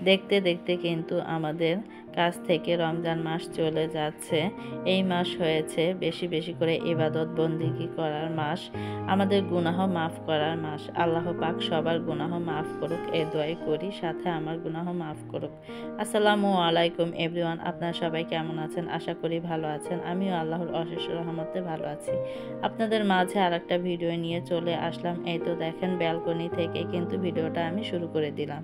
দেখতে দেখতে কিন্তু আমাদের কাছ থেকে রমজান মাস চলে যাচ্ছে। এই মাস হয়েছে বেশি বেশি করে ইবাদত বন্দিগি করার মাস, আমাদের গুনাহ মাফ করার মাস। আল্লাহ পাক সবার গুনাহ মাফ করুক এই দোয়াই করি, সাথে আমার গুনাহ মাফ করুক। আসসালামু আলাইকুম এভরিওয়ান, আপনারা সবাই কেমন আছেন? আশা করি ভালো আছেন। আমিও আল্লাহর অশেষ রহমতে ভালো আছি। আপনাদের মাঝে আরেকটা ভিডিও নিয়ে চলে আসলাম। এই তো দেখেন ব্যালকনি থেকে কিন্তু ভিডিওটা আমি শুরু করে দিলাম।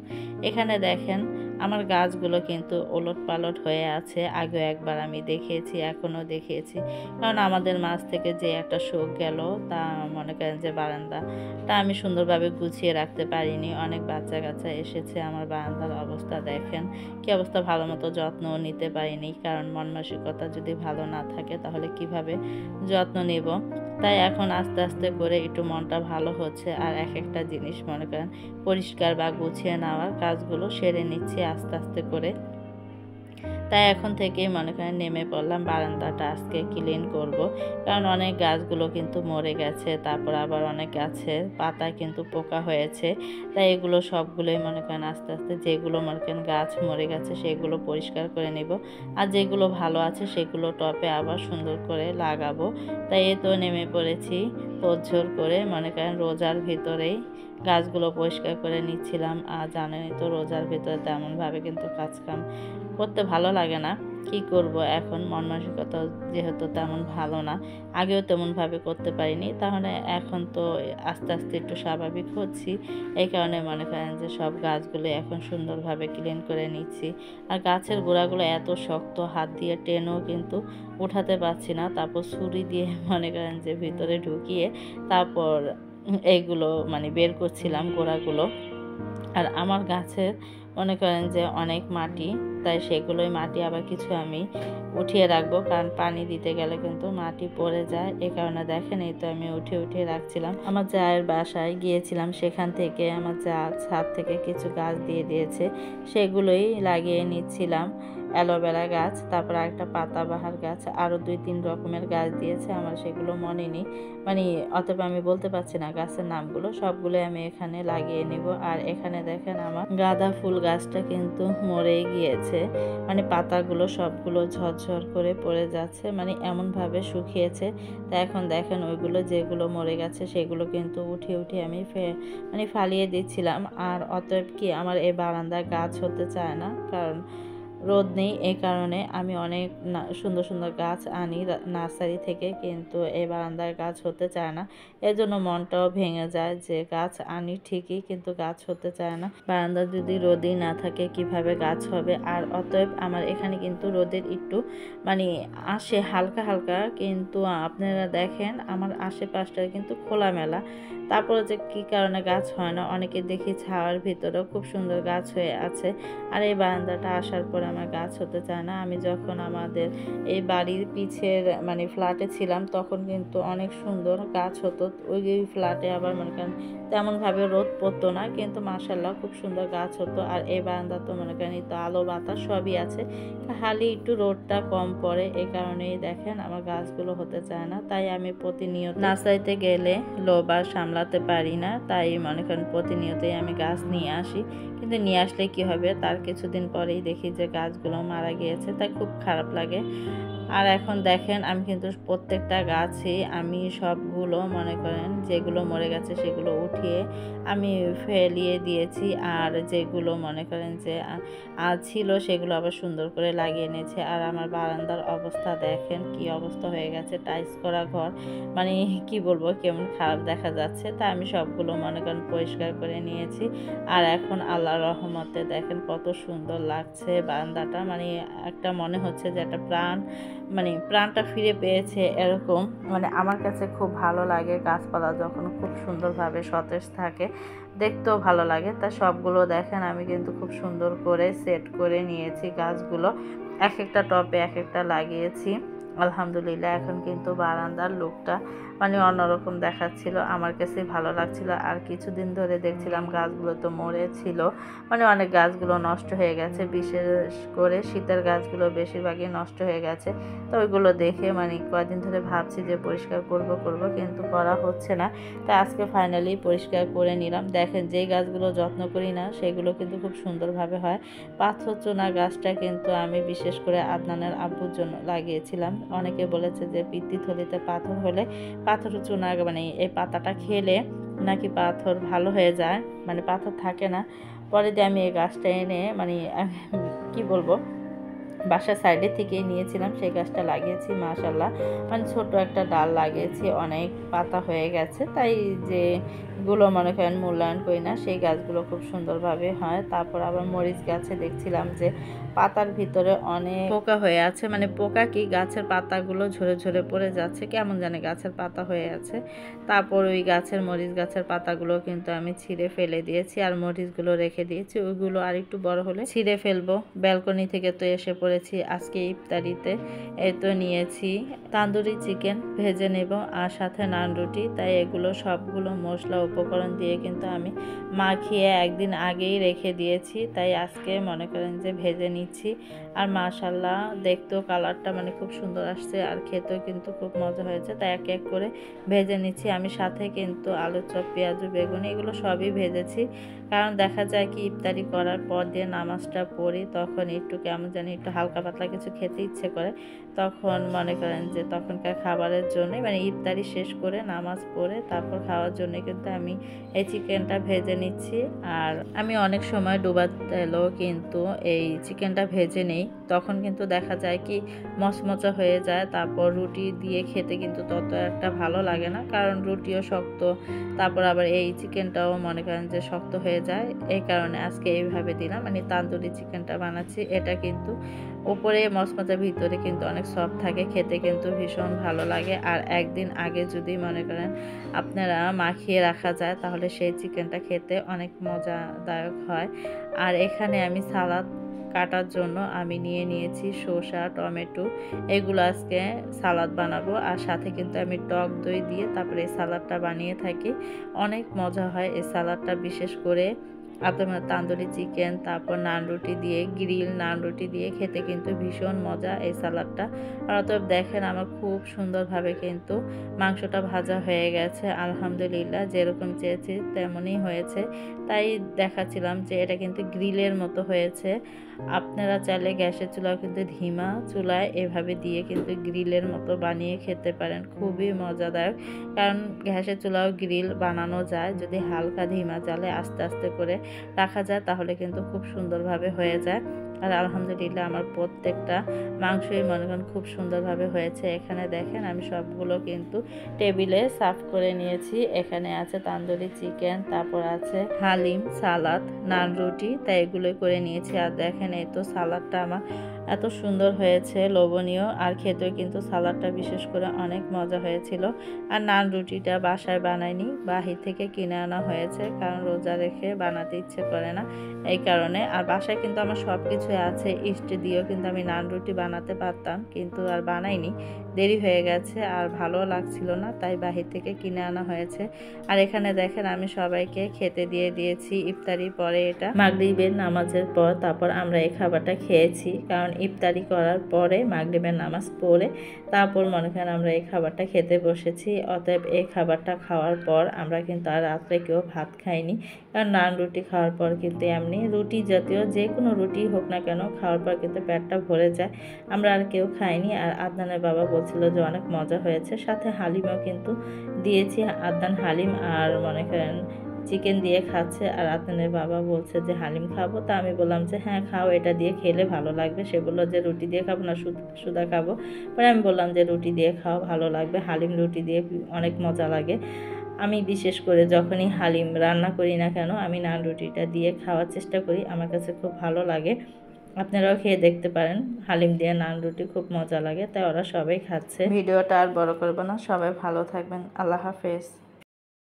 এখানে দেখেন আমার গাছগুলো কিন্তু ওলট পালট হয়ে আছে। আগেও একবার আমি দেখিয়েছি, এখনও দেখিয়েছি। কারণ আমাদের মাছ থেকে যে একটা শোক গেল, তা মনে করেন যে বারান্দাটা আমি সুন্দরভাবে গুছিয়ে রাখতে পারিনি। অনেক বাচ্চা কাচ্চা এসেছে, আমার বারান্দার অবস্থা দেখেন কি অবস্থা, ভালো মতো যত্নও নিতে পারিনি। কারণ মন মানসিকতা যদি ভালো না থাকে তাহলে কিভাবে যত্ন নেব। তাই এখন আস্তে আস্তে করে একটু মনটা ভালো হচ্ছে, আর এক একটা জিনিস মনে করেন পরিষ্কার বা গুছিয়ে নেওয়ার কাজগুলো সেরে নিচ্ছি আস্তে আস্তে করে। তাই এখন থেকেই মনে করেন নেমে পড়লাম, বারান্দাটা আজকে ক্লিন করব। কারণ অনেক গাছগুলো কিন্তু মরে গেছে, তারপর আবার অনেক গাছের পাতা কিন্তু পোকা হয়েছে। তাই এগুলো সবগুলোই মনে করেন আস্তে আস্তে যেগুলো মনে করেন গাছ মরে গেছে সেগুলো পরিষ্কার করে নেব, আর যেগুলো ভালো আছে সেগুলো টপে আবার সুন্দর করে লাগাবো। তাই এ তো নেমে পড়েছি তোড়জোড় করে, মনে করেন রোজার ভিতরেই গাছগুলো পরিষ্কার করে নিচ্ছিলাম। আর জানেনই তো রোজার ভিতরে তেমনভাবে কিন্তু কাজকাম করতে ভালো লাগে না। কি করব, এখন মন মানসিকতা যেহেতু তেমন ভালো না, আগেও তেমনভাবে করতে পারিনি, তাহলে এখন তো আস্তে আস্তে একটু স্বাভাবিক হচ্ছি। এই কারণে মনে করেন যে সব গাছগুলো এখন সুন্দরভাবে ক্লিন করে নিচ্ছি। আর গাছের গোড়াগুলো এত শক্ত, হাত দিয়ে টেনেও কিন্তু উঠাতে পারছি না। তারপর ছুরি দিয়ে মনে করেন যে ভিতরে ঢুকিয়ে তারপর এইগুলো মানে বের করছিলাম গোড়াগুলো। আর আমার গাছের মনে করেন যে অনেক মাটি, তাই সেগুলোই মাটি আবার কিছু আমি উঠিয়ে রাখবো, কারণ পানি দিতে গেলে কিন্তু মাটি পড়ে যায়। এ কারণে দেখেন এই তো আমি উঠিয়ে রাখছিলাম। আমার জায়ের বাসায় গিয়েছিলাম, সেখান থেকে আমার যা ছাদ থেকে কিছু গাছ দিয়ে দিয়েছে, সেগুলোই লাগিয়ে নিচ্ছিলাম। অ্যালোভেরা গাছ, তারপর একটা পাতাবাহার গাছ, আরও 2-3 রকমের গাছ দিয়েছে, আমার সেগুলো মনে নেই, মানে অতএব আমি বলতে পারছি না গাছের নামগুলো। সবগুলো আমি এখানে লাগিয়ে নিব। আর এখানে দেখেন আমার গাঁদা ফুল গাছটা কিন্তু মরে গিয়েছে, মানে পাতাগুলো সবগুলো ঝরঝর করে পড়ে যাচ্ছে, মানে এমনভাবে শুকিয়েছে। তা এখন দেখেন ওইগুলো যেগুলো মরে গেছে সেগুলো কিন্তু উঠিয়ে আমি মানে ফালিয়ে দিচ্ছিলাম। আর অতএব কি আমার এই বারান্দায় গাছ হতে চায় না, কারণ রোদ নেই। এই কারণে আমি অনেক সুন্দর সুন্দর গাছ আনি নার্সারি থেকে, কিন্তু এই বারান্দার গাছ হতে চায় না। এর জন্য মনটাও ভেঙে যায় যে গাছ আনি ঠিকই, কিন্তু গাছ হতে চায় না। বারান্দা যদি রোদই না থাকে কিভাবে গাছ হবে। আর অতএব আমার এখানে কিন্তু রোদের একটু মানে আসে হালকা হালকা, কিন্তু আপনারা দেখেন আমার আশেপাশটা কিন্তু খোলামেলা, তারপরে যে কি কারণে গাছ হয় না। অনেকে দেখি ছাওয়ার ভিতরেও খুব সুন্দর গাছ হয়ে আছে, আর এই বারান্দাটা আসার পরে আমার গাছ হতে চায় না। আমি যখন আমাদের এই বাড়ির পিছের মানে ফ্ল্যাটে ছিলাম তখন কিন্তু অনেক সুন্দর গাছ হতো। ওই ফ্ল্যাটে আবার মনে করেন তেমনভাবে রোদ পড়তো না, কিন্তু মাশাআল্লাহ খুব সুন্দর গাছ হতো। আর এই বারান্দা তো মনে করেন তো আলো বাতাস সবই আছে, খালি একটু রোদটা কম পড়ে। এই কারণেই দেখেন আমার গাছগুলো হতে চায় না। তাই আমি প্রতিনিয়ত নার্সারিতে গেলে লোভ আর সামলাতে পারি না, তাই মনে করেন প্রতিনিয়তই আমি গাছ নিয়ে আসি। কিন্তু নিয়ে আসলে কি হবে, তার কিছুদিন পরেই দেখি যে গাছগুলো মারা গিয়েছে, তাই খুব খারাপ লাগে। আর এখন দেখেন আমি কিন্তু প্রত্যেকটা গাছই আমি সবগুলো মনে করেন যেগুলো মরে গেছে সেগুলো উঠিয়ে আমি ফেলিয়ে দিয়েছি, আর যেগুলো মনে করেন যে ছিল সেগুলো আবার সুন্দর করে লাগিয়ে নিয়েছে। আর আমার বারান্দার অবস্থা দেখেন কি অবস্থা হয়ে গেছে, টাইলস করা ঘর, মানে কি বলবো কেমন খারাপ দেখা যাচ্ছে। তা আমি সবগুলো মনে করেন পরিষ্কার করে নিয়েছি। আর এখন আল্লাহর রহমতে দেখেন কত সুন্দর লাগছে বারান্দাটা, মানে একটা মনে হচ্ছে যে একটা মানে প্রাণটা ফিরে পেয়েছে এরকম। মানে আমার কাছে খুব ভালো লাগে গাছপালা যখন খুব সুন্দরভাবে সতেজ থাকে, দেখতেও ভালো লাগে। তা সবগুলো দেখেন আমি কিন্তু খুব সুন্দর করে সেট করে নিয়েছি গাছগুলো, এক একটা টবে এক একটা লাগিয়েছি। আলহামদুলিল্লাহ এখন কিন্তু বারান্দার লুকটা মানে অন্যরকম দেখাচ্ছিল, আমার কাছে ভালো লাগছিল। আর কিছুদিন ধরে দেখছিলাম গাছগুলো তো মরেছিল, মানে অনেক গাছগুলো নষ্ট হয়ে গেছে, বিশেষ করে শীতের গাছগুলো বেশিরভাগই নষ্ট হয়ে গেছে। তো ওইগুলো দেখে মানে কয়েকদিন ধরে ভাবছি যে পরিষ্কার করব কিন্তু করা হচ্ছে না। তাই আজকে ফাইনালি পরিষ্কার করে নিলাম। দেখেন যেই গাছগুলো যত্ন করি না সেগুলো কিন্তু খুব সুন্দরভাবে হয়। পাথর চুনা গাছটা কিন্তু আমি বিশেষ করে আদনানের আব্বুর জন্য লাগিয়েছিলাম। অনেকে বলেছে যে পিত্তিথলিতে পাথর হলে পাথর চুনা মানে এই পাতাটা খেলে নাকি পাথর ভালো হয়ে যায়, মানে পাথর থাকে না। পরে দিয়ে আমি এই গাছটা এনে মানে কি বলবো, বাসার সাইডের থেকেই নিয়েছিলাম, সেই গাছটা লাগিয়েছি। মাশাল্লাহ মানে ছোট একটা ডাল লাগিয়েছি, অনেক পাতা হয়ে গেছে। তাই যেগুলো মনে করেন মূল্যায়ন করি না সেই গাছগুলো খুব সুন্দরভাবে হয়। তারপর আবার মরিচ গাছে দেখছিলাম যে পাতার ভিতরে অনেক পোকা হয়ে আছে, মানে পোকা কি গাছের পাতাগুলো ঝরে ঝরে পড়ে যাচ্ছে, কেমন জানে গাছের পাতা হয়ে আছে। তারপর ওই গাছের মরিচ গাছের পাতাগুলো কিন্তু আমি ছিঁড়ে ফেলে দিয়েছি, আর মরিচগুলো রেখে দিয়েছি। ওইগুলো আর একটু বড় হলে ছিঁড়ে ফেলবো। ব্যালকনি থেকে তো এসে পড়েছি আজকে ইফতারিতে। এই তো নিয়েছি তান্দুরি চিকেন ভেজে নেব আর সাথে নান রুটি। তাই এগুলো সবগুলো মশলা উপকরণ দিয়ে কিন্তু আমি মাখিয়ে একদিন আগেই রেখে দিয়েছি। তাই আজকে মনে করেন যে ভেজে নিচ্ছি। আর মাশাল্লাহ দেখতেও কালারটা মানে খুব সুন্দর আসছে, আর খেতেও কিন্তু খুব মজা হয়েছে। তাই এক এক করে ভেজে নিচ্ছি। আমি সাথে কিন্তু আলু চপ, পেঁয়াজু, বেগুনি এগুলো সবই ভেজেছি। কারণ দেখা যায় কি ইফতারি করার পর দিয়ে নামাজটা পড়ি, তখন একটু কেমন জানি একটু হালকা পাতলা কিছু খেতে ইচ্ছে করে। তখন মনে করেন যে তখনকার খাবারের জন্যই মানে ইফতারি শেষ করে নামাজ পড়ে তারপর খাওয়ার জন্য কিন্তু আমি এই চিকেনটা ভেজে নিচ্ছি। আর আমি অনেক সময় ডুবা তেলও কিন্তু এই চিকেনটা ভেজে নেই, তখন কিন্তু দেখা যায় কি মচমচা হয়ে যায়। তারপর রুটি দিয়ে খেতে কিন্তু তত একটা ভালো লাগে না, কারণ রুটিও শক্ত, তারপর আবার এই চিকেনটাও মনে করেন যে শক্ত হয়ে যায়। এই কারণে আজকে এইভাবে দিলাম, মানে তান্দুরি চিকেনটা বানাচ্ছি। এটা কিন্তু উপরে মচমচা, ভিতরে কিন্তু অনেক সফট থাকে, খেতে কিন্তু ভীষণ ভালো লাগে। আর একদিন আগে যদি মনে করেন আপনারা মাখিয়ে রাখা যায় তাহলে সেই চিকেনটা খেতে অনেক মজাদায়ক হয়। আর এখানে আমি সালাদ কাটার জন্য আমি নিয়ে নিয়েছি শসা, টমেটো, এগুলো আজকে সালাদ বানাবো। আর সাথে কিন্তু আমি টক দই দিয়ে তারপরে এই সালাদটা বানিয়ে থাকি। অনেক মজা হয় এই সালাদটা, বিশেষ করে আপনার তান্দুরি চিকেন, তারপর নান রুটি দিয়ে, গ্রিল নান রুটি দিয়ে খেতে কিন্তু ভীষণ মজা এই সালাদটা। আর অতএব দেখেন আমার খুব সুন্দরভাবে কিন্তু মাংসটা ভাজা হয়ে গেছে আলহামদুলিল্লাহ, যেরকম চেয়েছি তেমনই হয়েছে। তাই দেখাচ্ছিলাম যে এটা কিন্তু গ্রিলের মতো হয়েছে। আপনারা চাইলে গ্যাসের চুলাও কিন্তু ধিমা চুলায় এভাবে দিয়ে কিন্তু গ্রিলের মতো বানিয়ে খেতে পারেন, খুবই মজাদায়ক। কারণ গ্যাসের চুলাও গ্রিল বানানো যায় যদি হালকা ধিমা জালে আস্তে আস্তে করে রাখা যায়, তাহলে কিন্তু খুব সুন্দরভাবে হয়ে যায়। আর আলহামদুলিল্লাহ আমার প্রত্যেকটা মাংসই মনে করেন খুব সুন্দরভাবে হয়েছে। এখানে দেখেন আমি সবগুলো কিন্তু টেবিলে সার্ভ করে নিয়েছি। এখানে আছে তান্দুরি চিকেন, তারপর আছে হালিম, সালাদ, নান রুটি, তাই এগুলোই করে নিয়েছি। আর দেখেন এই তো সালাদটা আমার এত সুন্দর হয়েছে, লোভনীয়, আর খেতেও কিন্তু সালাদটা বিশেষ করে অনেক মজা হয়েছিল। আর নান রুটিটা বাসায় বানাইনি, বাহির থেকে কিনে আনা হয়েছে, কারণ রোজা রেখে বানাতে ইচ্ছে করে না এই কারণে। আর বাসায় কিন্তু আমার সব কিছু আছে, ইস্ট দিয়েও কিন্তু আমি নান রুটি বানাতে পারতাম, কিন্তু আর বানাইনি, দেরি হয়ে গেছে আর ভালো লাগছিল না, তাই বাহির থেকে কিনে আনা হয়েছে। আর এখানে দেখেন আমি সবাইকে খেতে দিয়ে দিয়েছি ইফতারি পরে, এটা মাগরিবের নামাজের পর তারপর আমরা এই খাবারটা খেয়েছি। কারণ ইফতারি করার পরে মাগরিবের নামাজ পড়ে তারপর মনে করেন আমরা এই খাবারটা খেতে বসেছি। অতএব এই খাবারটা খাওয়ার পর আমরা কিন্তু আর রাত্রে কেউ ভাত খাইনি, কারণ নান রুটি খাওয়ার পর কিন্তু এমনি রুটি জাতীয় যে কোনো রুটি হোক না কেন খাওয়ার পর কিন্তু পেটটা ভরে যায়, আমরা আর কেউ খাইনি। আর আদনানের বাবা বলছিল যে অনেক মজা হয়েছে, সাথে হালিমও কিন্তু দিয়েছি। আদনান হালিম আর মনে করেন চিকেন দিয়ে খাচ্ছে, আর আদনানের বাবা বলছে যে হালিম খাবো। তা আমি বললাম যে হ্যাঁ খাও, এটা দিয়ে খেলে ভালো লাগবে। সে বললো যে রুটি দিয়ে খাবো না সুদা খাবো। পরে আমি বললাম যে রুটি দিয়ে খাও, ভালো লাগবে, হালিম রুটি দিয়ে অনেক মজা লাগে। আমি বিশেষ করে যখনই হালিম রান্না করি না কেন আমি নান রুটিটা দিয়ে খাওয়ার চেষ্টা করি, আমার কাছে খুব ভালো লাগে। আপনারাও খেয়ে দেখতে পারেন, হালিম দিয়ে নান রুটি খুব মজা লাগে। তাই ওরা সবাই খাচ্ছে। ভিডিওটা আর বড় করবো না, সবাই ভালো থাকবেন, আল্লাহ হাফেজ।